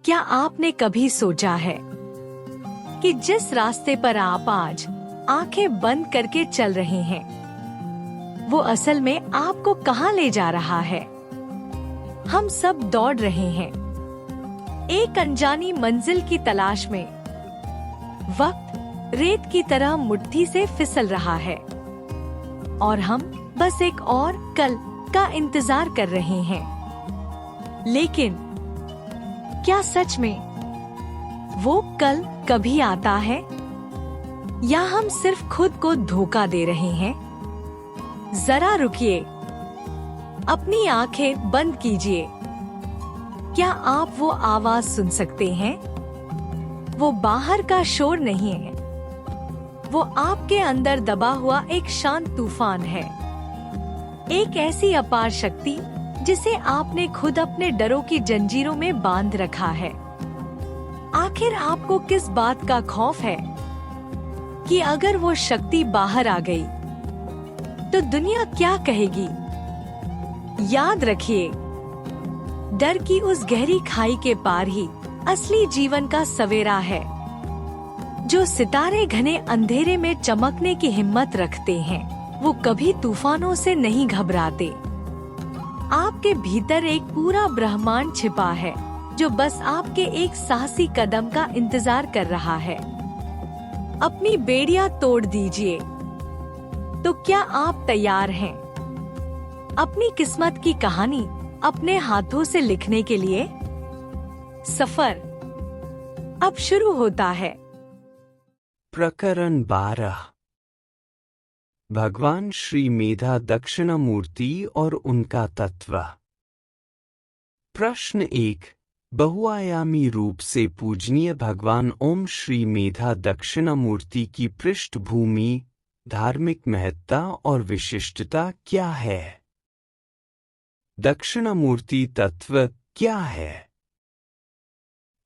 क्या आपने कभी सोचा है कि जिस रास्ते पर आप आज आंखें बंद करके चल रहे हैं, वो असल में आपको कहां ले जा रहा है? हम सब दौड़ रहे हैं एक अनजानी मंजिल की तलाश में। वक्त रेत की तरह मुट्ठी से फिसल रहा है और हम बस एक और कल का इंतजार कर रहे हैं। लेकिन क्या सच में वो कल कभी आता है, या हम सिर्फ खुद को धोखा दे रहे हैं? जरा रुकिए, अपनी आंखें बंद कीजिए। क्या आप वो आवाज सुन सकते हैं? वो बाहर का शोर नहीं है, वो आपके अंदर दबा हुआ एक शांत तूफान है। एक ऐसी अपार शक्ति जिसे आपने खुद अपने डरों की जंजीरों में बांध रखा है। आखिर आपको किस बात का खौफ है कि अगर वो शक्ति बाहर आ गई तो दुनिया क्या कहेगी? याद रखिए, डर की उस गहरी खाई के पार ही असली जीवन का सवेरा है। जो सितारे घने अंधेरे में चमकने की हिम्मत रखते हैं, वो कभी तूफानों से नहीं घबराते। आपके भीतर एक पूरा ब्रह्मांड छिपा है जो बस आपके एक साहसी कदम का इंतजार कर रहा है। अपनी बेड़ियां तोड़ दीजिए। तो क्या आप तैयार हैं अपनी किस्मत की कहानी अपने हाथों से लिखने के लिए? सफर अब शुरू होता है। प्रकरण 12। भगवान श्री मेधा दक्षिणामूर्ति और उनका तत्व। प्रश्न 1। बहुआयामी रूप से पूजनीय भगवान ओम श्री मेधा दक्षिणामूर्ति की पृष्ठभूमि, धार्मिक महत्ता और विशिष्टता क्या है? दक्षिणामूर्ति तत्व क्या है?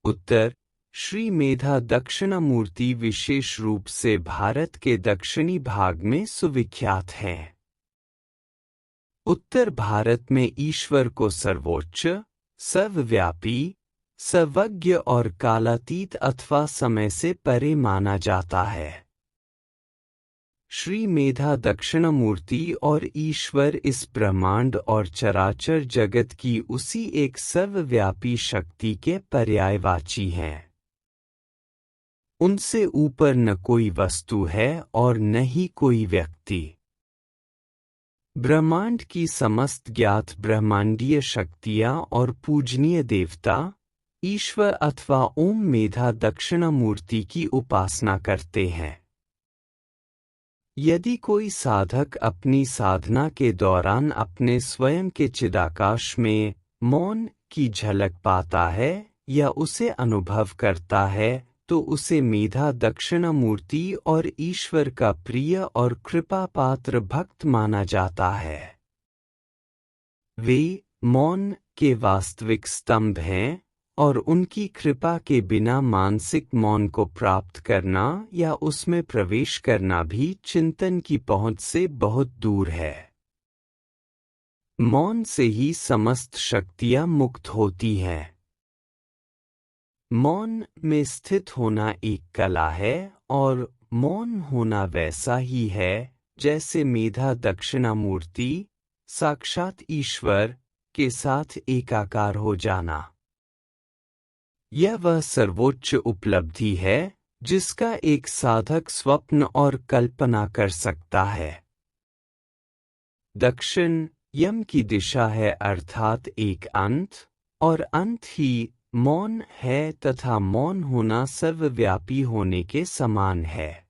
उत्तर। श्री मेधा दक्षिणामूर्ति विशेष रूप से भारत के दक्षिणी भाग में सुविख्यात हैं। उत्तर भारत में ईश्वर को सर्वोच्च, सर्वव्यापी, सर्वज्ञ और कालातीत अथवा समय से परे माना जाता है। श्री मेधा दक्षिणामूर्ति और ईश्वर इस ब्रह्मांड और चराचर जगत की उसी एक सर्वव्यापी शक्ति के पर्यायवाची हैं। उनसे ऊपर न कोई वस्तु है और न ही कोई व्यक्ति। ब्रह्मांड की समस्त ज्ञात ब्रह्मांडीय शक्तियां और पूजनीय देवता ईश्वर अथवा ओम मेधा दक्षिणामूर्ति की उपासना करते हैं। यदि कोई साधक अपनी साधना के दौरान अपने स्वयं के चिदाकाश में मौन की झलक पाता है या उसे अनुभव करता है, तो उसे मेधा दक्षिणामूर्ति और ईश्वर का प्रिय और कृपा पात्र भक्त माना जाता है। वे मौन के वास्तविक स्तंभ हैं और उनकी कृपा के बिना मानसिक मौन को प्राप्त करना या उसमें प्रवेश करना भी चिंतन की पहुंच से बहुत दूर है। मौन से ही समस्त शक्तियां मुक्त होती हैं। मौन में स्थित होना एक कला है और मौन होना वैसा ही है जैसे मेधा दक्षिणामूर्ति साक्षात ईश्वर के साथ एकाकार हो जाना। यह वह सर्वोच्च उपलब्धि है जिसका एक साधक स्वप्न और कल्पना कर सकता है। दक्षिण यम की दिशा है, अर्थात एक अंत, और अंत ही मौन है तथा मौन होना सर्वव्यापी होने के समान है।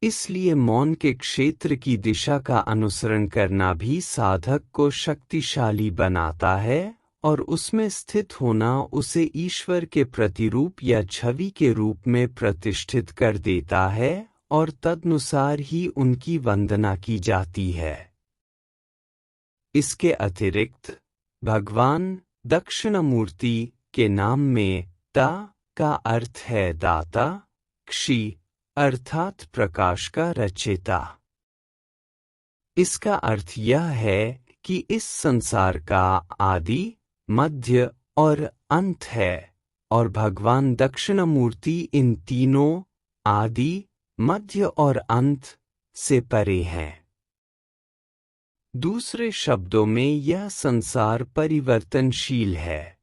इसलिए मौन के क्षेत्र की दिशा का अनुसरण करना भी साधक को शक्तिशाली बनाता है और उसमें स्थित होना उसे ईश्वर के प्रतिरूप या छवि के रूप में प्रतिष्ठित कर देता है और तदनुसार ही उनकी वंदना की जाती है। इसके अतिरिक्त भगवान दक्षिणामूर्ति के नाम में ता का अर्थ है दाता, क्षि अर्थात प्रकाश का रचयिता। इसका अर्थ यह है कि इस संसार का आदि, मध्य और अंत है, और भगवान दक्षिणामूर्ति इन तीनों आदि, मध्य और अंत से परे हैं। दूसरे शब्दों में यह संसार परिवर्तनशील है।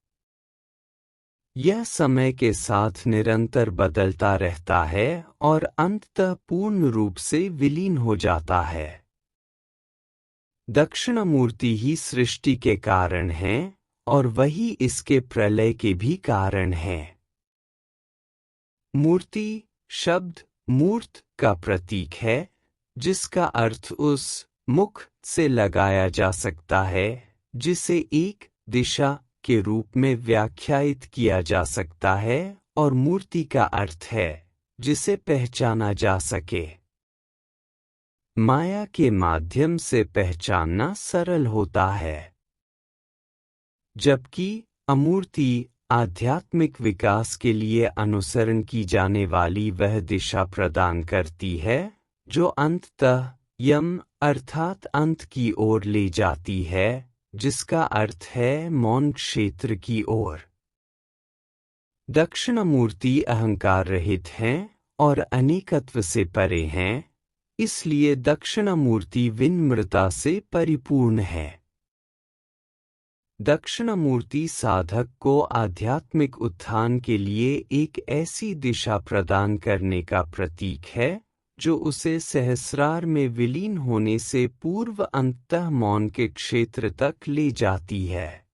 यह समय के साथ निरंतर बदलता रहता है और अंततः पूर्ण रूप से विलीन हो जाता है। दक्षिणामूर्ति ही सृष्टि के कारण हैं और वही इसके प्रलय के भी कारण हैं। मूर्ति शब्द मूर्त का प्रतीक है, जिसका अर्थ उस मुख से लगाया जा सकता है जिसे एक दिशा के रूप में व्याख्यायित किया जा सकता है, और मूर्ति का अर्थ है जिसे पहचाना जा सके। माया के माध्यम से पहचानना सरल होता है, जबकि अमूर्ति आध्यात्मिक विकास के लिए अनुसरण की जाने वाली वह दिशा प्रदान करती है जो अंततः यम अर्थात अंत की ओर ले जाती है, जिसका अर्थ है मौन क्षेत्र की ओर। दक्षिणामूर्ति अहंकार रहित हैं और अनेकत्व से परे हैं, इसलिए दक्षिणामूर्ति विनम्रता से परिपूर्ण है। दक्षिणामूर्ति साधक को आध्यात्मिक उत्थान के लिए एक ऐसी दिशा प्रदान करने का प्रतीक है जो उसे सहस्रार में विलीन होने से पूर्व अंततः मौन के क्षेत्र तक ले जाती है।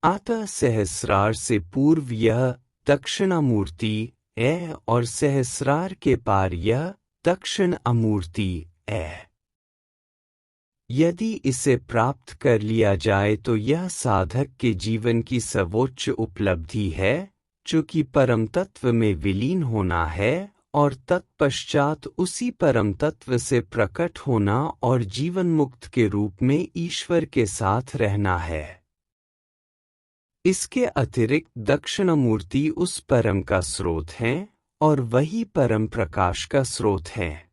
अतः सहस्रार से पूर्व यह दक्षिणामूर्ति है और सहस्रार के पार यह दक्षिण अमूर्ति है। यदि इसे प्राप्त कर लिया जाए तो यह साधक के जीवन की सर्वोच्च उपलब्धि है, जो कि परम तत्व में विलीन होना है और तत्पश्चात उसी परम तत्व से प्रकट होना और जीवन मुक्त के रूप में ईश्वर के साथ रहना है। इसके अतिरिक्त दक्षिणामूर्ति उस परम का स्रोत हैं और वही परम प्रकाश का स्रोत हैं।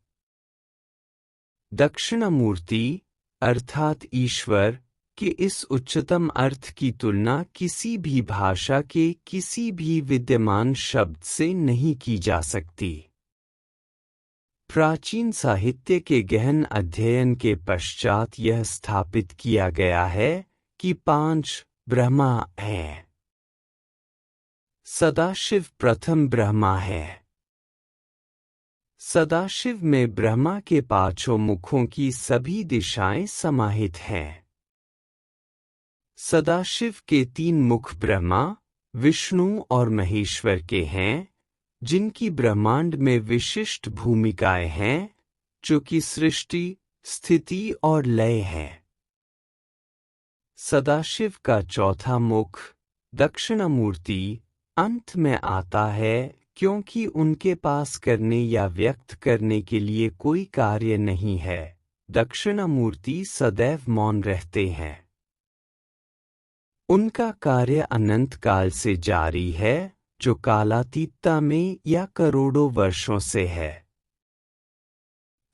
दक्षिणामूर्ति अर्थात ईश्वर के इस उच्चतम अर्थ की तुलना किसी भी भाषा के किसी भी विद्यमान शब्द से नहीं की जा सकती। प्राचीन साहित्य के गहन अध्ययन के पश्चात यह स्थापित किया गया है कि 5 ब्रह्मा हैं। सदाशिव प्रथम ब्रह्मा है। सदाशिव में ब्रह्मा के 5 मुखों की सभी दिशाएं समाहित हैं। सदाशिव के 3 मुख ब्रह्मा, विष्णु और महेश्वर के हैं, जिनकी ब्रह्मांड में विशिष्ट भूमिकाएं हैं, जो कि सृष्टि, स्थिति और लय है। सदाशिव का 4था मुख दक्षिणामूर्ति अंत में आता है, क्योंकि उनके पास करने या व्यक्त करने के लिए कोई कार्य नहीं है। दक्षिणामूर्ति सदैव मौन रहते हैं। उनका कार्य अनंत काल से जारी है, जो कालातीतता में या करोड़ों वर्षों से है।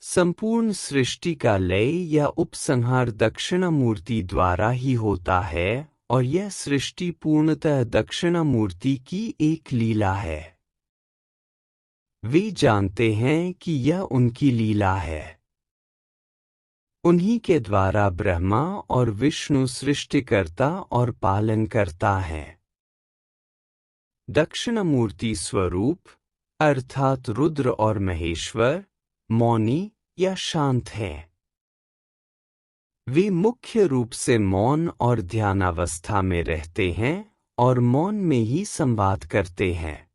संपूर्ण सृष्टि का लय या उपसंहार दक्षिणामूर्ति द्वारा ही होता है और यह सृष्टि पूर्णतः दक्षिणामूर्ति की एक लीला है। वे जानते हैं कि यह उनकी लीला है। उन्हीं के द्वारा ब्रह्मा और विष्णु सृष्टिकर्ता और पालन करता है। दक्षिणामूर्ति स्वरूप अर्थात रुद्र और महेश्वर मौनी या शांत हैं। वे मुख्य रूप से मौन और ध्यानावस्था में रहते हैं और मौन में ही संवाद करते हैं।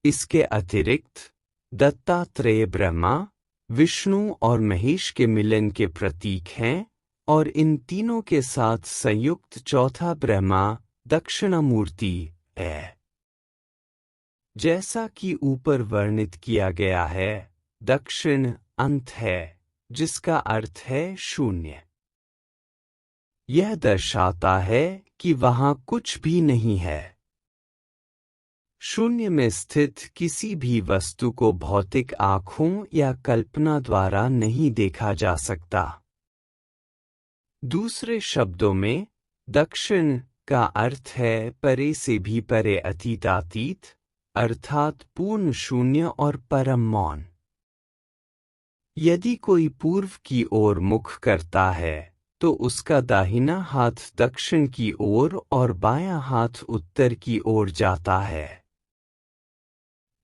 इसके अतिरिक्त दत्तात्रेय ब्रह्मा, विष्णु और महेश के मिलन के प्रतीक हैं और इन तीनों के साथ संयुक्त 4था ब्रह्मा दक्षिणामूर्ति है। जैसा कि ऊपर वर्णित किया गया है, दक्षिण अंत है, जिसका अर्थ है शून्य। यह दर्शाता है कि वहां कुछ भी नहीं है। शून्य में स्थित किसी भी वस्तु को भौतिक आँखों या कल्पना द्वारा नहीं देखा जा सकता। दूसरे शब्दों में, दक्षिण का अर्थ है परे से भी परे, अतीतातीत, अर्थात पूर्ण शून्य और परम मौन। यदि कोई पूर्व की ओर मुख करता है तो उसका दाहिना हाथ दक्षिण की ओर और बायां हाथ उत्तर की ओर जाता है।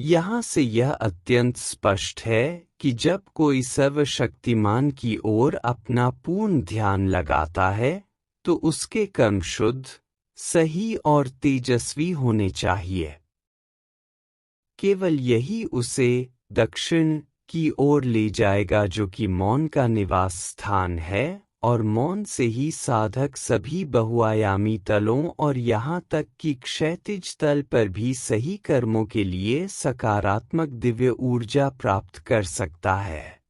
यहाँ से यह अत्यंत स्पष्ट है कि जब कोई सर्वशक्तिमान की ओर अपना पूर्ण ध्यान लगाता है तो उसके कर्म शुद्ध, सही और तेजस्वी होने चाहिए। केवल यही उसे दक्षिण की ओर ले जाएगा, जो कि मौन का निवास स्थान है, और मौन से ही साधक सभी बहुआयामी तलों और यहाँ तक कि क्षैतिज तल पर भी सही कर्मों के लिए सकारात्मक दिव्य ऊर्जा प्राप्त कर सकता है।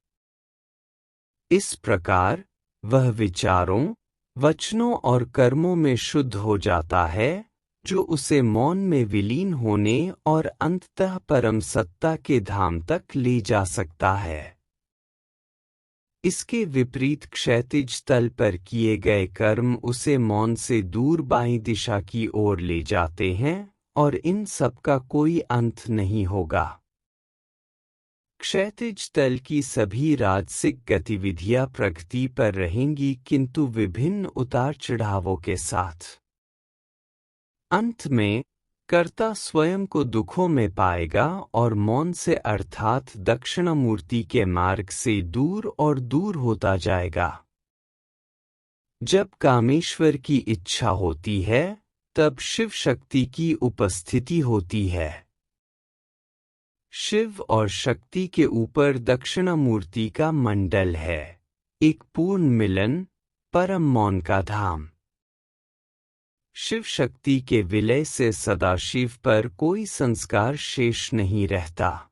इस प्रकार वह विचारों, वचनों और कर्मों में शुद्ध हो जाता है, जो उसे मौन में विलीन होने और अंततः परम सत्ता के धाम तक ले जा सकता है। इसके विपरीत क्षैतिज तल पर किए गए कर्म उसे मौन से दूर बाईं दिशा की ओर ले जाते हैं और इन सब का कोई अंत नहीं होगा। क्षैतिज तल की सभी राजसिक गतिविधियां प्रगति पर रहेंगी, किंतु विभिन्न उतार चढ़ावों के साथ। अंत में कर्ता स्वयं को दुखों में पाएगा और मौन से अर्थात दक्षिणामूर्ति के मार्ग से दूर और दूर होता जाएगा। जब कामेश्वर की इच्छा होती है तब शिव शक्ति की उपस्थिति होती है। शिव और शक्ति के ऊपर दक्षिणामूर्ति का मंडल है, एक पूर्ण मिलन, परम मौन का धाम। शिव शक्ति के विलय से सदाशिव पर कोई संस्कार शेष नहीं रहता।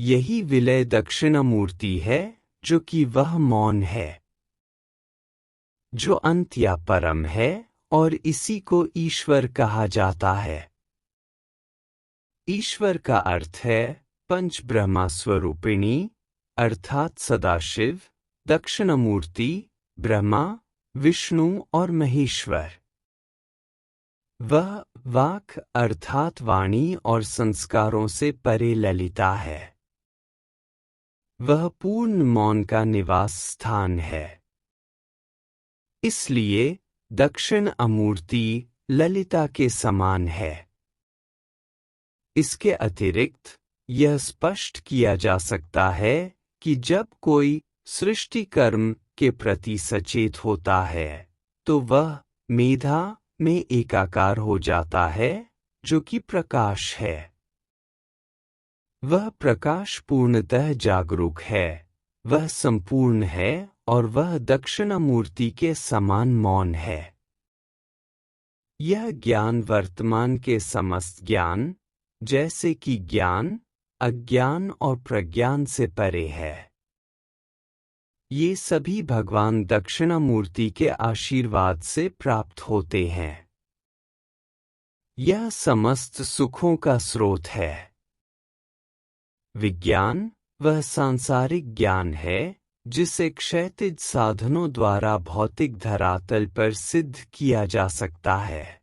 यही विलय दक्षिणामूर्ति है, जो कि वह मौन है, जो अंत या परम है, और इसी को ईश्वर कहा जाता है। ईश्वर का अर्थ है पंच ब्रह्मा स्वरूपिणी, अर्थात सदाशिव, दक्षिणामूर्ति, ब्रह्मा, विष्णु और महेश्वर। वह वाक अर्थात वाणी और संस्कारों से परे ललिता है। वह पूर्ण मौन का निवास स्थान है। इसलिए दक्षिण अमूर्ति ललिता के समान है। इसके अतिरिक्त यह स्पष्ट किया जा सकता है कि जब कोई सृष्टि कर्म के प्रति सचेत होता है तो वह मेधा में एकाकार हो जाता है, जो कि प्रकाश है। वह प्रकाश पूर्णतः जागरूक है, वह संपूर्ण है और वह दक्षिणामूर्ति के समान मौन है। यह ज्ञान वर्तमान के समस्त ज्ञान, जैसे कि ज्ञान, अज्ञान और प्रज्ञान से परे है। ये सभी भगवान दक्षिणामूर्ति के आशीर्वाद से प्राप्त होते हैं। यह समस्त सुखों का स्रोत है। विज्ञान वह सांसारिक ज्ञान है जिसे क्षैतिज साधनों द्वारा भौतिक धरातल पर सिद्ध किया जा सकता है।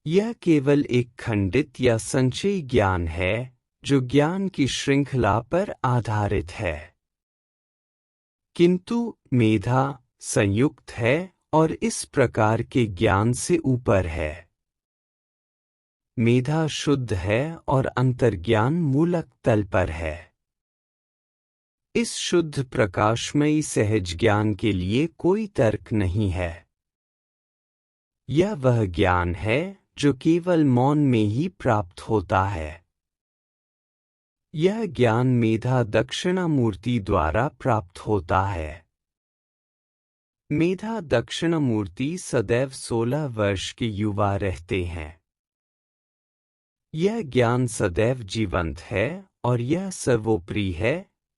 यह केवल एक खंडित या संचयी ज्ञान है जो ज्ञान की श्रृंखला पर आधारित है। किंतु मेधा संयुक्त है और इस प्रकार के ज्ञान से ऊपर है। मेधा शुद्ध है और अंतर्ज्ञान मूलक तल पर है। इस शुद्ध प्रकाशमयी सहज ज्ञान के लिए कोई तर्क नहीं है। यह वह ज्ञान है जो केवल मौन में ही प्राप्त होता है। यह ज्ञान मेधा दक्षिणामूर्ति द्वारा प्राप्त होता है। मेधा दक्षिणामूर्ति सदैव 16 वर्ष के युवा रहते हैं। यह ज्ञान सदैव जीवंत है और यह सर्वोपरि है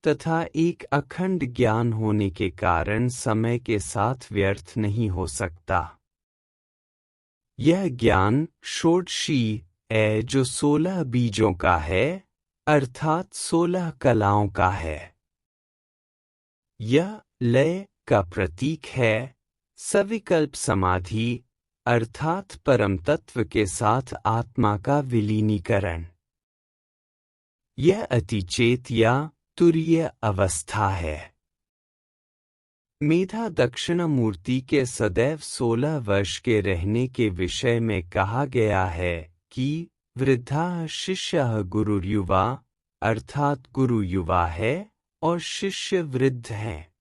तथा एक अखंड ज्ञान होने के कारण समय के साथ व्यर्थ नहीं हो सकता। यह ज्ञान षोडशी है जो 16 बीजों का है, अर्थात 16 कलाओं का है। यह लय का प्रतीक है, सविकल्प समाधि अर्थात परम तत्व के साथ आत्मा का विलीनीकरण। यह अतिचेत या तुरीय अवस्था है। मेधा दक्षिणामूर्ति के सदैव 16 वर्ष के रहने के विषय में कहा गया है कि वृद्धा शिष्यः गुरुर्युवा अर्थात गुरु युवा है और शिष्य वृद्ध है।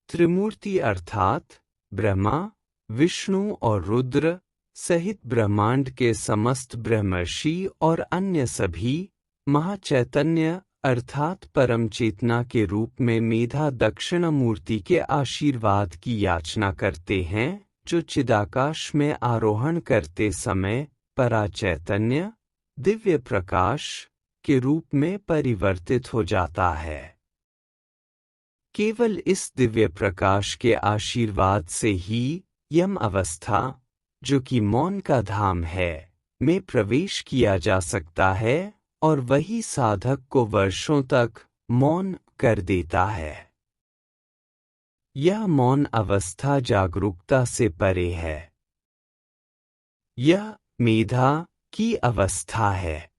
त्रिमूर्ति अर्थात ब्रह्मा, विष्णु और रुद्र सहित ब्रह्मांड के समस्त ब्रह्मर्षि और अन्य सभी महाचैतन्य अर्थात परम चेतना के रूप में मेधा दक्षिणामूर्ति के आशीर्वाद की याचना करते हैं, जो चिदाकाश में आरोहण करते समय पराचैतन्य दिव्य प्रकाश के रूप में परिवर्तित हो जाता है। केवल इस दिव्य प्रकाश के आशीर्वाद से ही यम अवस्था, जो कि मौन का धाम है, में प्रवेश किया जा सकता है और वही साधक को वर्षों तक मौन कर देता है। यह मौन अवस्था जागरूकता से परे है। यह मेधा की अवस्था है।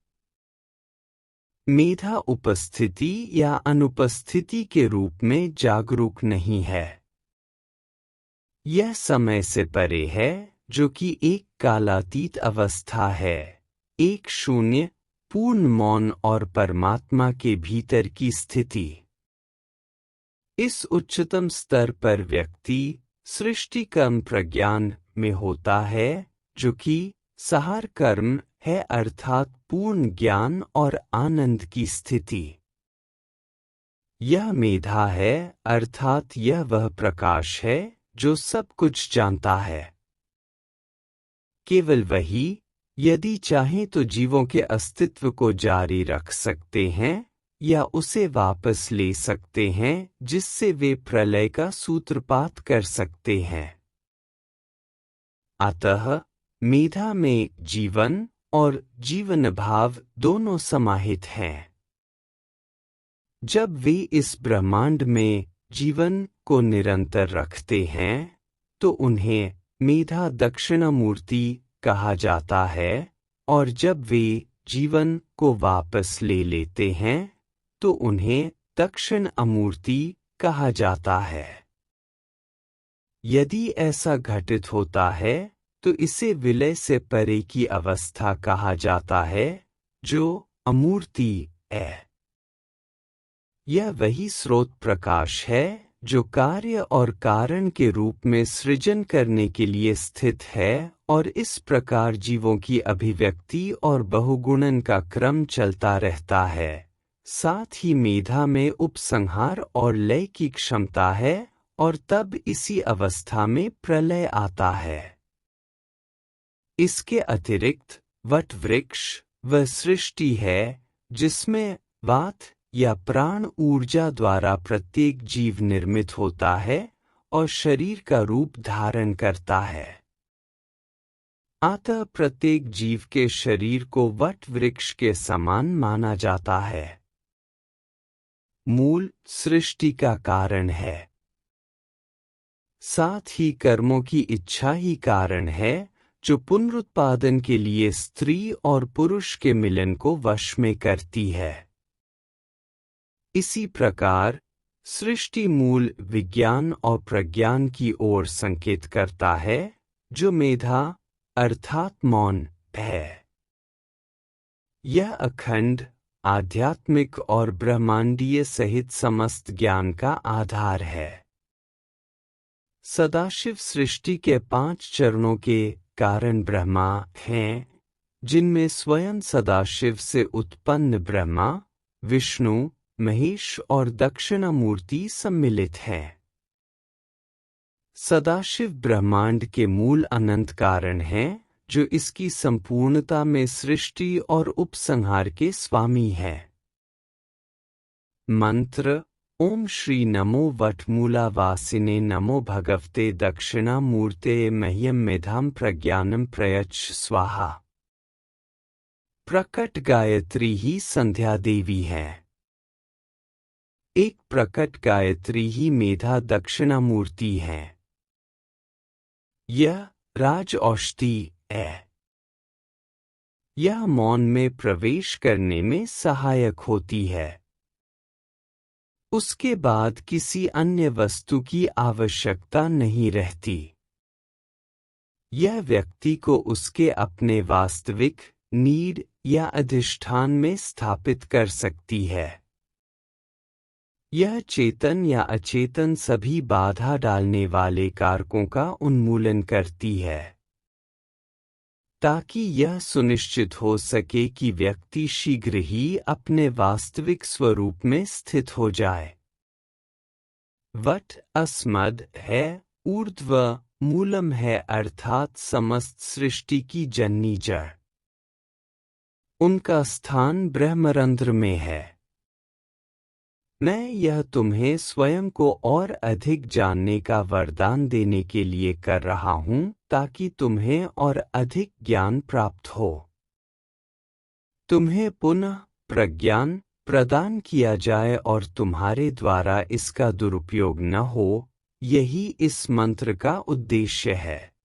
मेधा उपस्थिति या अनुपस्थिति के रूप में जागरूक नहीं है। यह समय से परे है, जो कि एक कालातीत अवस्था है, एक शून्य पूर्ण मौन और परमात्मा के भीतर की स्थिति। इस उच्चतम स्तर पर व्यक्ति सृष्टि कर्म प्रज्ञान में होता है, जो कि सहार कर्म है अर्थात पूर्ण ज्ञान और आनंद की स्थिति। यह मेधा है अर्थात यह वह प्रकाश है जो सब कुछ जानता है। केवल वही, यदि चाहें तो जीवों के अस्तित्व को जारी रख सकते हैं या उसे वापस ले सकते हैं, जिससे वे प्रलय का सूत्रपात कर सकते हैं। अतः मेधा में जीवन और जीवन भाव दोनों समाहित हैं। जब वे इस ब्रह्मांड में जीवन को निरंतर रखते हैं, तो उन्हें मेधा दक्षिणामूर्ति कहा जाता है, और जब वे जीवन को वापस ले लेते हैं, तो उन्हें दक्षिण अमूर्ति कहा जाता है। यदि ऐसा घटित होता है, तो इसे विलय से परे की अवस्था कहा जाता है, जो अमूर्ति है। यह वही स्रोत प्रकाश है जो कार्य और कारण के रूप में सृजन करने के लिए स्थित है, और इस प्रकार जीवों की अभिव्यक्ति और बहुगुणन का क्रम चलता रहता है। साथ ही मेधा में उपसंहार और लय की क्षमता है, और तब इसी अवस्था में प्रलय आता है। इसके अतिरिक्त वट वृक्ष वह सृष्टि है जिसमें वात या प्राण ऊर्जा द्वारा प्रत्येक जीव निर्मित होता है और शरीर का रूप धारण करता है। अतः प्रत्येक जीव के शरीर को वट वृक्ष के समान माना जाता है। मूल सृष्टि का कारण है। साथ ही कर्मों की इच्छा ही कारण है, जो पुनरुत्पादन के लिए स्त्री और पुरुष के मिलन को वश में करती है। इसी प्रकार सृष्टि मूल विज्ञान और प्रज्ञान की ओर संकेत करता है, जो मेधा अर्थात मौन है। यह अखंड आध्यात्मिक और ब्रह्मांडीय सहित समस्त ज्ञान का आधार है। सदाशिव सृष्टि के 5 चरणों के कारण ब्रह्मा हैं, जिनमें स्वयं सदाशिव से उत्पन्न ब्रह्मा, विष्णु, महेश और दक्षिणामूर्ति सम्मिलित हैं। सदाशिव ब्रह्मांड के मूल अनंत कारण हैं, जो इसकी संपूर्णता में सृष्टि और उपसंहार के स्वामी हैं। मंत्र ओम श्री नमो वटमूलावासिने नमो भगवते दक्षिणामूर्ते मह्यम मेधाम प्रज्ञानम प्रयच्छ स्वाहा। प्रकट गायत्री ही संध्या देवी है। एक प्रकट गायत्री ही मेधा दक्षिणामूर्ति है। यह राज औषधि है। यह मौन में प्रवेश करने में सहायक होती है। उसके बाद किसी अन्य वस्तु की आवश्यकता नहीं रहती। यह व्यक्ति को उसके अपने वास्तविक नीड या अधिष्ठान में स्थापित कर सकती है। यह चेतन या अचेतन सभी बाधा डालने वाले कारकों का उन्मूलन करती है, ताकि यह सुनिश्चित हो सके कि व्यक्ति शीघ्र ही अपने वास्तविक स्वरूप में स्थित हो जाए। वट अस्मद है, ऊर्ध्व मूलम है, अर्थात समस्त सृष्टि की जननी जड़। उनका स्थान ब्रह्मरंध्र में है। मैं यह तुम्हें स्वयं को और अधिक जानने का वरदान देने के लिए कर रहा हूं, ताकि तुम्हें और अधिक ज्ञान प्राप्त हो। तुम्हें पुनः प्रज्ञान प्रदान किया जाए और तुम्हारे द्वारा इसका दुरुपयोग न हो, यही इस मंत्र का उद्देश्य है।